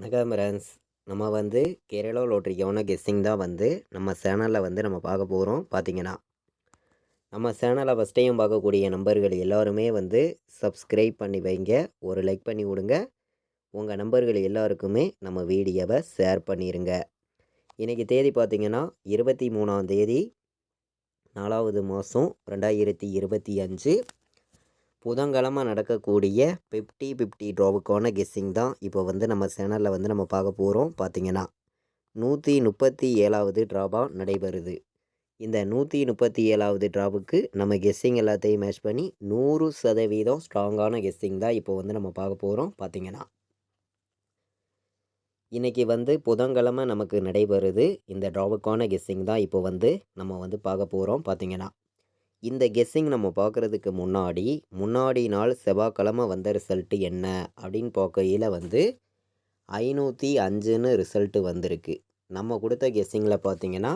வணக்கம் ஃப்ரெண்ட்ஸ். நம்ம கேரளா லாட்டரிக்கான கெஸ்ஸிங் தான் நம்ம சேனலில் நம்ம பார்க்க போகிறோம். பார்த்தீங்கன்னா நம்ம சேனலை ஃபஸ்ட் டைம் பார்க்கக்கூடிய நம்பர்கள் எல்லாருமே சப்ஸ்கிரைப் பண்ணி வைங்க, ஒரு லைக் பண்ணி விடுங்க. உங்கள் நம்பர்கள் எல்லாருக்குமே நம்ம வீடியோவை ஷேர் பண்ணிடுங்க. இன்றைக்கி தேதி பார்த்திங்கன்னா 23ஆம் தேதி 4வது மாதம் 2025 புதன்கிழமை நடக்கக்கூடிய 50-50 ட்ராவுக்கான கெஸ்ஸிங் தான் இப்போ நம்ம சேனலில் நம்ம பார்க்க போகிறோம். பார்த்திங்கன்னா 137வது ட்ராவாக நடைபெறுது. இந்த 137வது ட்ராவுக்கு நம்ம கெஸ்ஸிங் எல்லாத்தையும் மேட்ச் பண்ணி 100% ஸ்ட்ராங்கான கெஸ்ஸிங் தான் இப்போ நம்ம பார்க்க போகிறோம். பார்த்திங்கன்னா இன்றைக்கி புதன்கிழமை நமக்கு நடைபெறுது. இந்த ட்ராவுக்கான கெஸ்ஸிங் தான் இப்போ நம்ம பார்க்க போகிறோம். பார்த்திங்கன்னா இந்த கெஸ்ஸிங் நம்ம பார்க்குறதுக்கு முன்னாடி நாள் செவ்வாய்க்கிழமை வந்த ரிசல்ட்டு என்ன அப்படின்னு பார்க்கையில் 505ன்னு ரிசல்ட்டு வந்திருக்கு. நம்ம கொடுத்த கெஸ்ஸிங்கில் பார்த்திங்கன்னா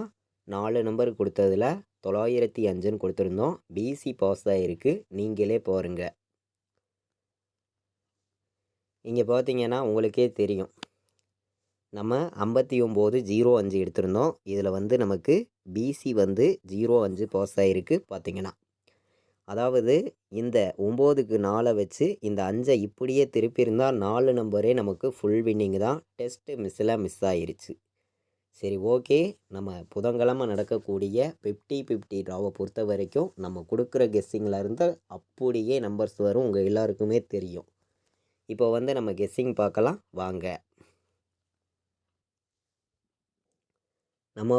4 நம்பர் கொடுத்ததில் 905ன்னு கொடுத்துருந்தோம். பிசி பாஸ் ஆகிருக்கு, நீங்களே பாருங்கள். இங்கே பார்த்திங்கன்னா உங்களுக்கே தெரியும், நம்ம 5905 எடுத்திருந்தோம். இதில் நமக்கு பிசி 05 பாஸ் ஆகிருக்கு. பார்த்திங்கன்னா அதாவது இந்த 9க்கு 4 வச்சு இந்த 5 இப்படியே திருப்பியிருந்தால் 4 நம்பரே நமக்கு ஃபுல் வின்னிங் தான். டெஸ்ட்டு மிஸ் ஆகிருச்சு. சரி, ஓகே. நம்ம புதன்கிழமை நடக்கக்கூடிய 50-50 ட்ராவை பொறுத்த வரைக்கும் நம்ம கொடுக்குற கெஸ்ஸிங்கில் இருந்து அப்படியே நம்பர்ஸ் வரும். உங்கள் எல்லாருக்குமே தெரியும். இப்போ நம்ம கெஸ்ஸிங் பார்க்கலாம் வாங்க. நம்ம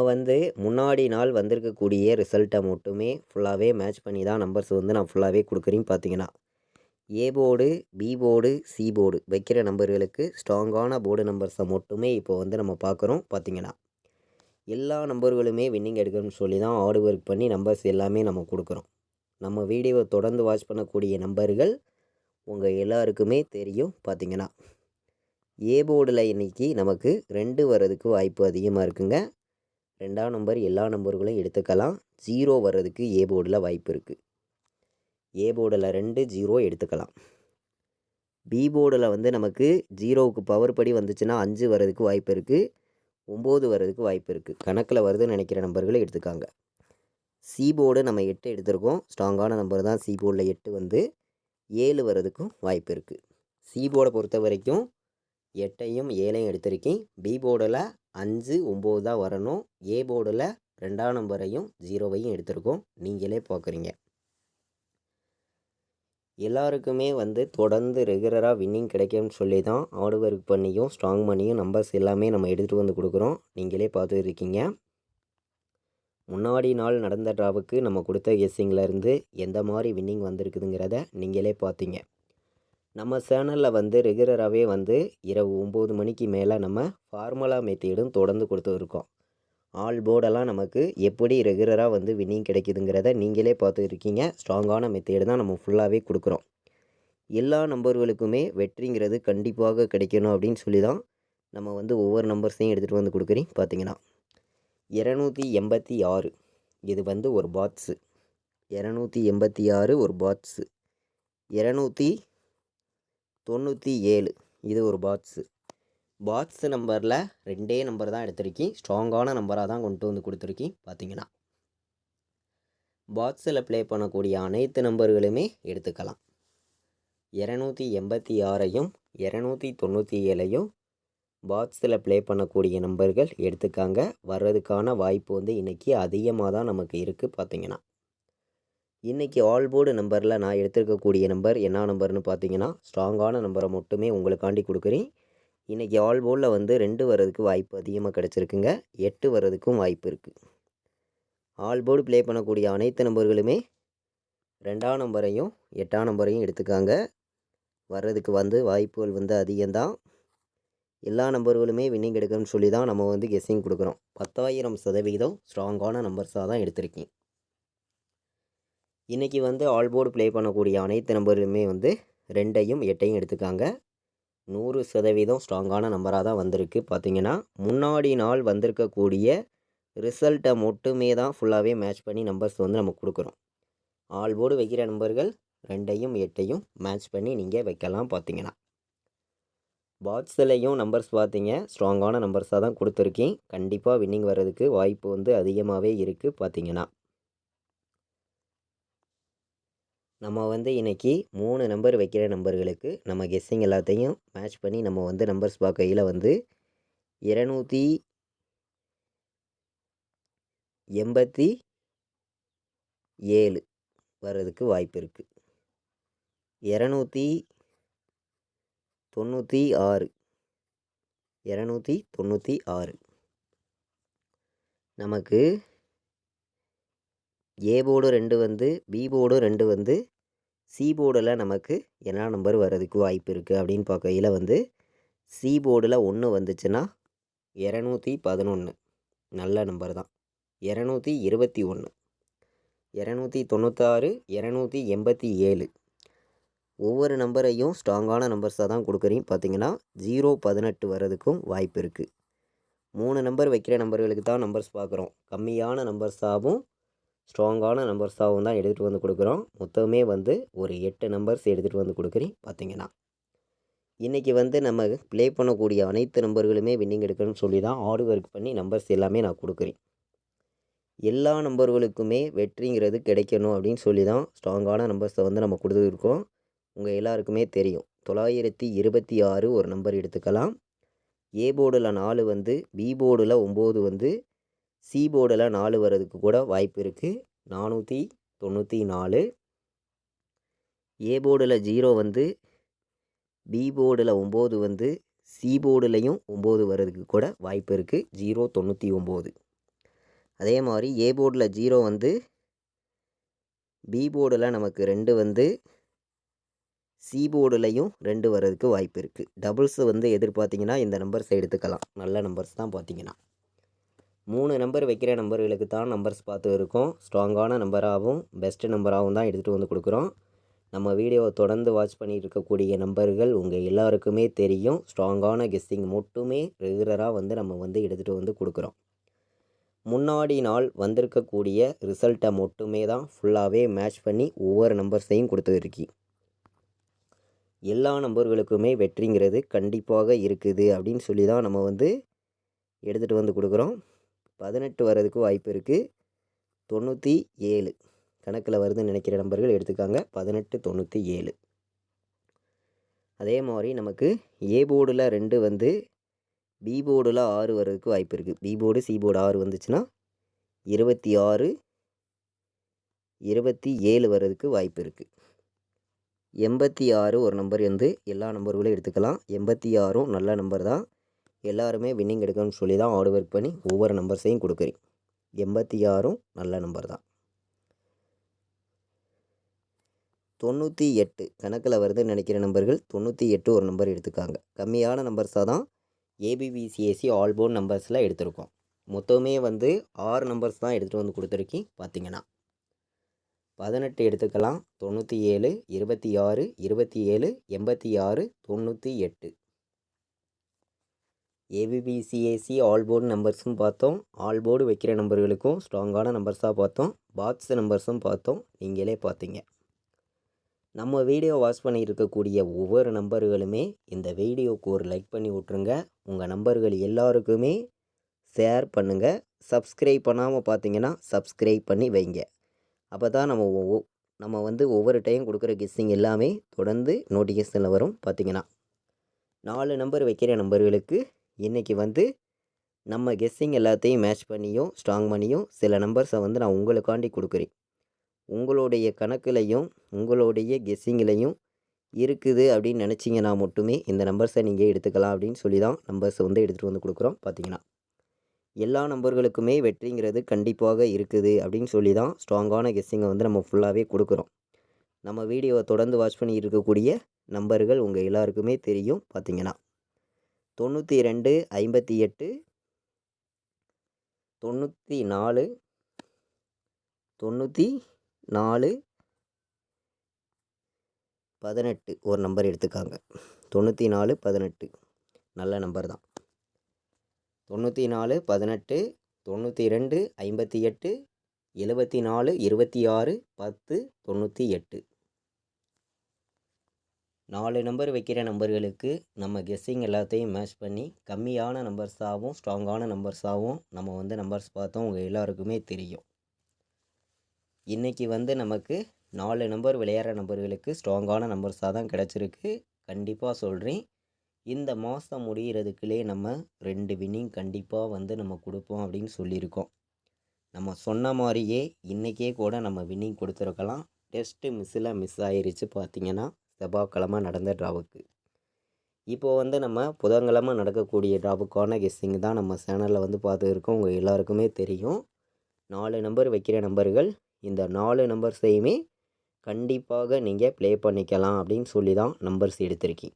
முன்னாடி நாள் வந்திருக்கக்கூடிய ரிசல்ட்டை மட்டுமே ஃபுல்லாகவே மேட்ச் பண்ணி தான் நம்பர்ஸ் நான் ஃபுல்லாகவே கொடுக்குறேன். பார்த்தீங்கன்னா A board, B board, C board வைக்கிற நம்பர்களுக்கு ஸ்ட்ராங்கான போர்டு நம்பர்ஸை மட்டுமே இப்போ நம்ம பார்க்குறோம். பார்த்தீங்கன்னா எல்லா நம்பர்களுமே வின்னிங் எடுக்கணும்னு சொல்லி தான் ஹார்ட் ஒர்க் பண்ணி நம்பர்ஸ் எல்லாமே நம்ம கொடுக்குறோம். நம்ம வீடியோவை தொடர்ந்து வாட்ச் பண்ணக்கூடிய நம்பர்கள் உங்கள் எல்லாருக்குமே தெரியும். பார்த்தீங்கன்னா ஏ போர்டில் இன்றைக்கி நமக்கு 2 வர்றதுக்கு வாய்ப்பு அதிகமாக இருக்குங்க. 2ஆம் நம்பர் எல்லா நம்பர்களையும் எடுத்துக்கலாம். 0 வர்றதுக்கு ஏ போர்டில் வாய்ப்பு இருக்குது. ஏ போர்டில் 2 0 எடுத்துக்கலாம். பி போர்டில் நமக்கு 0க்கு பவர் படி வந்துச்சுன்னா 5 வர்றதுக்கு வாய்ப்பு இருக்குது. 9 வர்றதுக்கு வாய்ப்பு இருக்குது. கணக்கில் வருதுன்னு நினைக்கிற நம்பர்களை எடுத்துக்காங்க. சி போர்டு நம்ம 8 எடுத்திருக்கோம். ஸ்ட்ராங்கான நம்பர் தான். சி போர்டில் 8 7 வர்றதுக்கும் வாய்ப்பு இருக்குது. சி போர்டை பொறுத்த வரைக்கும் 8ஐயும் 7ஐயும் எடுத்திருக்கேன். பி போர்டில் 5 9 தான் வரணும். ஏ போர்டில் 2ஆம் நம்பரையும் 0வையும் எடுத்திருக்கோம். நீங்களே பார்க்குறீங்க. எல்லாருக்குமே தொடர்ந்து ரெகுலராக வின்னிங் கிடைக்கும்னு சொல்லி தான் ஹார்ட் ஒர்க் பண்ணியும் ஸ்ட்ராங் பண்ணியும் நம்பர்ஸ் எல்லாமே நம்ம எடுத்துகிட்டு கொடுக்குறோம். நீங்களே பார்த்துட்டு இருக்கீங்க. முன்னாடி நாள் நடந்த ட்ராவுக்கு நம்ம கொடுத்த கெஸ்ஸிங்கிலேருந்து எந்த மாதிரி வின்னிங் வந்திருக்குதுங்கிறத நீங்களே பார்த்தீங்க. நம்ம சேனலில் ரெகுலராகவே இரவு 9 மணிக்கு மேலே நம்ம ஃபார்முலா மெத்தேடும் தொடர்ந்து கொடுத்துருக்கோம். ஆல் போர்டெல்லாம் நமக்கு எப்படி ரெகுலராக வின்னிங் கிடைக்குதுங்கிறத நீங்களே பார்த்துருக்கீங்க. ஸ்ட்ராங்கான மெத்தேடு தான் நம்ம ஃபுல்லாகவே கொடுக்குறோம். எல்லா நம்பர்களுக்குமே வெற்றிங்கிறது கண்டிப்பாக கிடைக்கணும் அப்படின்னு சொல்லி தான் நம்ம ஒவ்வொரு நம்பர்ஸையும் எடுத்துகிட்டு கொடுக்குறேன். பார்த்தீங்கன்னா 286 இது ஒரு பாட்ஸு. 286 ஒரு பாட்ஸு. 297 இது ஒரு பாட்ஸு நம்பரில் 2 நம்பர் தான் எடுத்திருக்கேன். ஸ்ட்ராங்கான நம்பராக தான் கொண்டு கொடுத்துருக்கேன். பார்த்தீங்கன்னா பாட்ஸில் ப்ளே பண்ணக்கூடிய அனைத்து நம்பர்களுமே எடுத்துக்கலாம். 286ஐயும் 297ஐயும் பாட்ஸில் ப்ளே பண்ணக்கூடிய நம்பர்கள் எடுத்துக்காங்க. வர்றதுக்கான வாய்ப்பு இன்றைக்கி அதிகமாக தான் நமக்கு இருக்குது. பார்த்தீங்கன்னா இன்றைக்கி ஆல் போர்டு நம்பரில் நான் எடுத்துருக்கக்கூடிய நம்பர் என்ன நம்பர்னு பார்த்தீங்கன்னா ஸ்ட்ராங்கான நம்பரை மட்டுமே உங்களுக்காண்டி கொடுக்குறேன். இன்றைக்கி ஆல் போர்டில் 2 வர்றதுக்கு வாய்ப்பு அதிகமாக கிடச்சிருக்குங்க. 8 வர்றதுக்கும் வாய்ப்பு இருக்குது. ஆல் போர்டு ப்ளே பண்ணக்கூடிய அனைத்து நம்பர்களுமே 2ஆம் நம்பரையும் 8ஆம் நம்பரையும் எடுத்துக்காங்க. வர்றதுக்கு வாய்ப்புகள் அதிகம்தான். எல்லா நம்பர்களுமே வின்னிங் எடுக்கணும்னு சொல்லி தான் நம்ம கெஸ்ஸிங் கொடுக்குறோம். 10,000% ஸ்ட்ராங்கான நம்பர்ஸாக தான் எடுத்திருக்கேன். இன்றைக்கி ஆல் போர்டு ப்ளே பண்ணக்கூடிய அனைத்து நம்பர்களுமே 2ஐயும் 8ஐயும் எடுத்துக்காங்க. 100% ஸ்ட்ராங்கான நம்பராக தான் வந்திருக்கு. பார்த்திங்கன்னா முன்னாடி நாள் வந்திருக்கக்கூடிய ரிசல்ட்டை மட்டுமே தான் ஃபுல்லாகவே மேட்ச் பண்ணி நம்பர்ஸ் நம்ம கொடுக்குறோம். ஆல் போர்டு வைக்கிற நம்பர்கள் 2ஐயும் 8ஐயும் மேட்ச் பண்ணி நீங்கள் வைக்கலாம். பார்த்திங்கன்னா பாட்ஸ்லையும் நம்பர்ஸ் பார்த்தீங்க ஸ்ட்ராங்கான நம்பர்ஸாக தான் கொடுத்துருக்கேன். கண்டிப்பாக வின்னிங் வர்றதுக்கு வாய்ப்பு வந்து அதிகமாகவே இருக்குது. பார்த்தீங்கன்னா நம்ம வந்து இன்றைக்கி 3 நம்பர் வைக்கிற நம்பர்களுக்கு நம்ம கெஸ்ஸிங் எல்லாத்தையும் மேட்ச் பண்ணி நம்ம வந்து நம்பர்ஸ் பார்க்கையில் வந்து 287 வர்றதுக்கு வாய்ப்பு இருக்குது. 296 நமக்கு ஏ போர்டு 2 வந்து பி போர்டு 2 வந்து சி போர்டில் நமக்கு என்ன நம்பர் வர்றதுக்கு வாய்ப்பு இருக்குது அப்படின்னு பார்க்கையில் வந்து சி போர்டில் 1 வந்துச்சுன்னா 211 நல்ல நம்பர் தான். 221 296 287 ஒவ்வொரு நம்பரையும் ஸ்ட்ராங்கான நம்பர்ஸாக தான் கொடுக்குறீங்க. பார்த்தீங்கன்னா 018 வர்றதுக்கும் வாய்ப்பு இருக்குது. 3 நம்பர் வைக்கிற நம்பர்களுக்கு தான் நம்பர்ஸ் பார்க்குறோம். கம்மியான நம்பர்ஸாகவும் ஸ்ட்ராங்கான நம்பர்ஸாகவும் தான் எடுத்துகிட்டு வந்து கொடுக்குறோம். மொத்தமே வந்து ஒரு 8 நம்பர்ஸ் எடுத்துகிட்டு வந்து கொடுக்குறேன். பார்த்தீங்கன்னா இன்றைக்கி வந்து நம்ம ப்ளே பண்ணக்கூடிய அனைத்து நம்பர்களுமே வின்னிங் எடுக்கணும்னு சொல்லி தான் ஹார்ட் ஒர்க் பண்ணி நம்பர்ஸ் எல்லாமே நான் கொடுக்குறேன். எல்லா நம்பர்களுக்குமே வெற்றிங்கிறது கிடைக்கணும் அப்படின்னு சொல்லி தான் ஸ்ட்ராங்கான நம்பர்ஸை வந்து நம்ம கொடுத்துருக்கோம். உங்கள் எல்லாருக்குமே தெரியும் 926 ஒரு நம்பர் எடுத்துக்கலாம். ஏ போர்டில் 4 வந்து பி போர்டில் 9 வந்து சி போர்டில் 4 வர்றதுக்கு கூட வாய்ப்பு இருக்குது. 494 ஏ போர்டில் 0 வந்து பி போர்டில் 9 வந்து சி போர்டுலையும் 9 வர்றதுக்கு கூட வாய்ப்பு இருக்குது. 099 அதே மாதிரி ஏ போர்டில் 0 வந்து பி போர்டில் நமக்கு 2 வந்து சி போர்டுலையும் 2 வர்றதுக்கு வாய்ப்பு இருக்குது. டபுள்ஸ் வந்து எதிர்பார்த்திங்கன்னா இந்த நம்பர்ஸ் எடுத்துக்கலாம். நல்ல நம்பர்ஸ் தான். பார்த்தீங்கன்னா 3 நம்பர் வைக்கிற நம்பர்களுக்கு தான் நம்பர்ஸ் பார்த்து இருக்கோம். ஸ்ட்ராங்கான நம்பராகவும் பெஸ்ட்டு நம்பராகவும் தான் எடுத்துகிட்டு வந்து கொடுக்குறோம். நம்ம வீடியோவை தொடர்ந்து வாட்ச் பண்ணிட்டு இருக்கக்கூடிய நம்பர்கள் உங்கள் எல்லாருக்குமே தெரியும். ஸ்ட்ராங்கான கெஸ்ஸிங் மட்டுமே ரெகுலராக வந்து நம்ம வந்து எடுத்துகிட்டு வந்து கொடுக்குறோம். முன்னாடி நாள் வந்திருக்கக்கூடிய ரிசல்ட்டை மட்டுமே தான் ஃபுல்லாகவே மேட்ச் பண்ணி ஒவ்வொரு நம்பர்ஸையும் கொடுத்துருக்கி. எல்லா நம்பர்களுக்குமே வெற்றிங்கிறது கண்டிப்பாக இருக்குது அப்படின்னு சொல்லி தான் நம்ம வந்து எடுத்துகிட்டு வந்து கொடுக்குறோம். 18 வர்றதுக்கு வாய்ப்பு இருக்குது. 97 கணக்கில் வருதுன்னு நினைக்கிற நம்பர்கள் எடுத்துக்காங்க. 1897 அதே மாதிரி நமக்கு ஏ போர்டில் 2 வந்து பி போர்டில் 6 வர்றதுக்கு வாய்ப்பு இருக்குது. பி போர்டு சி போர்டு 6 வந்துச்சுன்னா 26 27 வர்றதுக்கு வாய்ப்பு இருக்குது. 86 ஒரு நம்பர் வந்து எல்லா நம்பர்களும் எடுத்துக்கலாம். 86ம் நல்ல நம்பர் தான். எல்லாருமே வின்னிங் எடுக்கணும்னு சொல்லி தான் ஹார்ட் ஒர்க் பண்ணி ஒவ்வொரு நம்பர்ஸையும் கொடுக்குறேன். 86ம் நல்ல நம்பர் தான். 98 கணக்கில் வருதுன்னு நினைக்கிற நம்பர்கள் 98 ஒரு நம்பர் எடுத்துக்காங்க. கம்மியான நம்பர்ஸாக தான் ஏபிபிசிஎஸ்சி ஆல் போர்ட் நம்பர்ஸில் எடுத்திருக்கோம். மொத்தமே வந்து 6 நம்பர்ஸ் தான் எடுத்துகிட்டு வந்து கொடுத்துருக்கேன். பார்த்தீங்கன்னா 18 எடுத்துக்கலாம். 97 26 27 86 98 ஏபிபிசிஏசி ஆல் போர்டு நம்பர்ஸும் பார்த்தோம். ஆல் போர்டு வைக்கிற நம்பர்களுக்கும் ஸ்ட்ராங்கான நம்பர்ஸாக பார்த்தோம். பாக்ஸ் நம்பர்ஸும் பார்த்தோம். நீங்களே பார்த்தீங்க. நம்ம வீடியோ வாட்ச் பண்ணிட்டு இருக்கக்கூடிய ஒவ்வொரு நம்பர்களுமே இந்த வீடியோவுக்கு ஒரு லைக் பண்ணி விட்ருங்க. உங்கள் நம்பர்கள் எல்லாருக்குமே ஷேர் பண்ணுங்கள். சப்ஸ்கிரைப் பண்ணாமல் பார்த்தீங்கன்னா சப்ஸ்கிரைப் பண்ணி வைங்க. அப்போ தான் நம்ம வந்து ஒவ்வொரு டைம் கொடுக்குற கெஸ்ஸிங் எல்லாமே தொடர்ந்து நோட்டிஃபிகேஷனில் வரும். பார்த்தீங்கன்னா 4 நம்பர் வைக்கிற நம்பர்களுக்கு இன்றைக்கி வந்து நம்ம கெஸ்ஸிங் எல்லாத்தையும் மேட்ச் பண்ணியும் ஸ்ட்ராங் பண்ணியும் சில நம்பர்ஸை வந்து நான் உங்களுக்காண்டி கொடுக்குறேன். உங்களுடைய கணக்குலையும் உங்களுடைய கெஸ்ஸிங்லையும் இருக்குது அப்படின்னு நினச்சிங்கன்னா மட்டுமே இந்த நம்பர்ஸை நீங்கள் எடுத்துக்கலாம் அப்படின்னு சொல்லி தான் நம்பர்ஸை வந்து எடுத்துகிட்டு வந்து கொடுக்குறோம். பார்த்தீங்கன்னா எல்லா நம்பர்களுக்குமே வெற்றிங்கிறது கண்டிப்பாக இருக்குது அப்படின்னு சொல்லி தான் ஸ்ட்ராங்கான கெஸ்ஸிங்கை வந்து நம்ம ஃபுல்லாகவே கொடுக்குறோம். நம்ம வீடியோவை தொடர்ந்து வாட்ச் பண்ணி இருக்கக்கூடிய நம்பர்கள் உங்கள் எல்லாருக்குமே தெரியும். பார்த்தீங்கன்னா 92 58 94 94 18 ஒரு நம்பர் எடுத்துக்காங்க. 94 18 நல்ல நம்பர் தான். 94 18 92 58 74 26 10 98 4 நம்பர் வைக்கிற நம்பர்களுக்கு நம்ம கெஸ்ஸிங் எல்லாத்தையும் மேட்ச் பண்ணி கம்மியான நம்பர்ஸாகவும் ஸ்ட்ராங்கான நம்பர்ஸாகவும் நம்ம வந்து நம்பர்ஸ் பார்த்தோம். உங்கள் எல்லாருக்குமே தெரியும். இன்றைக்கி வந்து நமக்கு 4 நம்பர் விளையாடுற நம்பர்களுக்கு ஸ்ட்ராங்கான நம்பர்ஸாக தான் கிடச்சிருக்கு. கண்டிப்பாக சொல்கிறேன், இந்த மாதம் முடிகிறதுக்குள்ளே நம்ம 2 வின்னிங் கண்டிப்பாக வந்து நம்ம கொடுப்போம் அப்படின்னு சொல்லியிருக்கோம். நம்ம சொன்ன மாதிரியே இன்றைக்கே கூட நம்ம வின்னிங் கொடுத்துருக்கலாம். டெஸ்ட்டு மிஸ் ஆயிருச்சு பார்த்திங்கன்னா செவ்வாய்க்கிழமை நடந்த ட்ராவுக்கு. இப்போது வந்து நம்ம புதன்கிழமை நடக்கக்கூடிய ட்ராவுக்கான கெஸ்ஸிங் தான் நம்ம சேனலில் வந்து பார்த்துருக்கோம். உங்கள் எல்லாருக்குமே தெரியும். 4 நம்பர் வைக்கிற நம்பர்கள் இந்த 4 நம்பர்ஸையுமே கண்டிப்பாக நீங்கள் ப்ளே பண்ணிக்கலாம் அப்படின்னு சொல்லி தான் நம்பர்ஸ் எடுத்திருக்கேன்.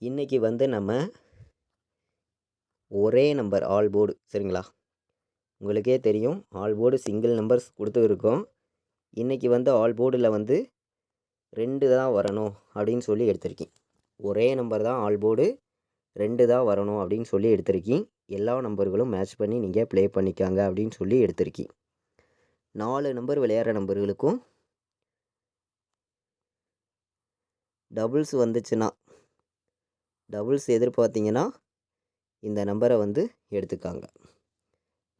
இன்றைக்கி வந்து நம்ம ஒரே நம்பர் ஆல் போர்டு, சரிங்களா? உங்களுக்கே தெரியும், ஆல் போர்டு சிங்கிள் நம்பர்ஸ் கொடுத்துருக்கோம். இன்றைக்கி வந்து ஆல் போர்டில் வந்து 2 தான் வரணும் அப்படின்னு சொல்லி எடுத்திருக்கேன். ஒரே நம்பர் தான் ஆல் போர்டு, 2 தான் வரணும் அப்படின்னு சொல்லி எடுத்திருக்கேன். எல்லா நம்பர்களும் மேட்ச் பண்ணி நீங்கள் ப்ளே பண்ணிக்காங்க அப்படின்னு சொல்லி எடுத்திருக்கேன். 4 நம்பர் விளையாடுற நம்பர்களுக்கும் டபுள்ஸ் வந்துச்சுன்னா, டபுள்ஸ் எதிர்பார்த்திங்கன்னா இந்த நம்பரை வந்து எடுத்துக்காங்க.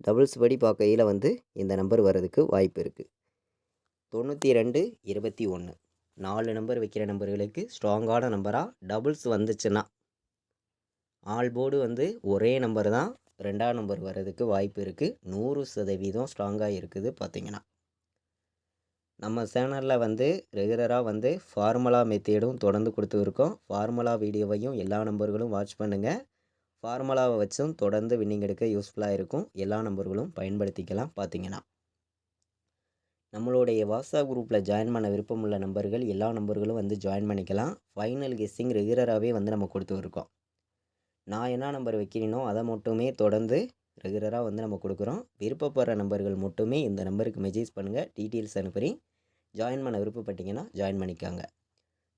டபுள்ஸ் படி பார்க்கையில் வந்து இந்த நம்பர் வர்றதுக்கு வாய்ப்பு இருக்குது. 92 21 4 நம்பர் வைக்கிற நம்பர்களுக்கு ஸ்ட்ராங்கான நம்பராக டபுள்ஸ் வந்துச்சுன்னா, ஆல் போர்டு வந்து ஒரே நம்பர் தான் 2ஆம் நம்பர் வர்றதுக்கு வாய்ப்பு இருக்குது. 100% ஸ்ட்ராங்காக இருக்குது. பார்த்திங்கன்னா நம்ம சேனலில் வந்து ரெகுலராக வந்து ஃபார்முலா மெத்தேடும் தொடர்ந்து கொடுத்துருக்கோம். ஃபார்முலா வீடியோவையும் எல்லா நம்பர்களும் வாட்ச் பண்ணுங்கள். ஃபார்முலாவை வச்சும் தொடர்ந்து வின்னிங் எடுக்க யூஸ்ஃபுல்லாக இருக்கும். எல்லா நம்பர்களும் பயன்படுத்திக்கலாம். பார்த்திங்கன்னா நம்மளுடைய வாட்ஸ்அப் குரூப்பில் ஜாயின் பண்ண விருப்பமுள்ள நம்பர்கள் எல்லா நம்பர்களும் வந்து ஜாயின் பண்ணிக்கலாம். ஃபைனல் கெஸ்ஸிங் ரெகுலராகவே வந்து நம்ம கொடுத்துருக்கோம். நான் என்ன நம்பர் வைக்கிறேனோ அதை மட்டுமே தொடர்ந்து ரெகுலராக வந்து நம்ம கொடுக்குறோம். விருப்பப்படுற நம்பர்கள் மட்டுமே இந்த நம்பருக்கு மெசேஜ் பண்ணுங்கள், டீட்டெயில்ஸ் அனுப்புகிறேன். ஜாயின் பண்ண விருப்பப்பட்டீங்கன்னா ஜாயின் பண்ணிக்காங்க.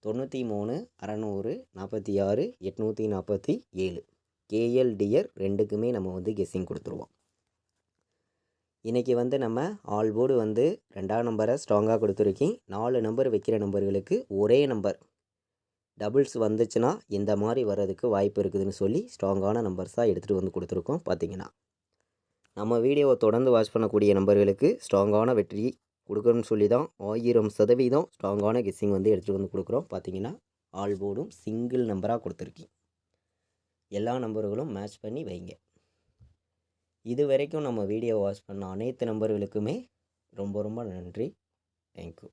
93 600 46 847 KLDR 2க்குமே நம்ம வந்து கெஸ்ஸிங் கொடுத்துருவோம். இன்றைக்கி வந்து நம்ம ஆல் போர்டு வந்து 2ஆம் நம்பரை ஸ்ட்ராங்காக கொடுத்துருக்கேன். 4 நம்பர் வைக்கிற நம்பர்களுக்கு ஒரே நம்பர் டபுள்ஸ் வந்துச்சுன்னா இந்த மாதிரி வர்றதுக்கு வாய்ப்பு இருக்குதுன்னு சொல்லி ஸ்ட்ராங்கான நம்பர்ஸாக எடுத்துகிட்டு வந்து கொடுத்துருக்கோம். பார்த்திங்கன்னா நம்ம வீடியோவை தொடர்ந்து வாட்ச் பண்ணக்கூடிய நம்பர்களுக்கு ஸ்ட்ராங்கான வெற்றி கொடுக்கணும்னு சொல்லி தான் 1000% ஸ்ட்ராங்கான கெஸ்ஸிங் வந்து எடுத்துகிட்டு வந்து கொடுக்குறோம். பார்த்திங்கன்னா ஆல் போர்டும் சிங்கிள் நம்பராக கொடுத்துருக்கேன். எல்லா நம்பர்களும் மேட்ச் பண்ணி வைங்க. இது வரைக்கும் நம்ம வீடியோ வாட்ச் பண்ண அனைத்து நம்பர்களுக்குமே ரொம்ப ரொம்ப நன்றி. தேங்க்யூ.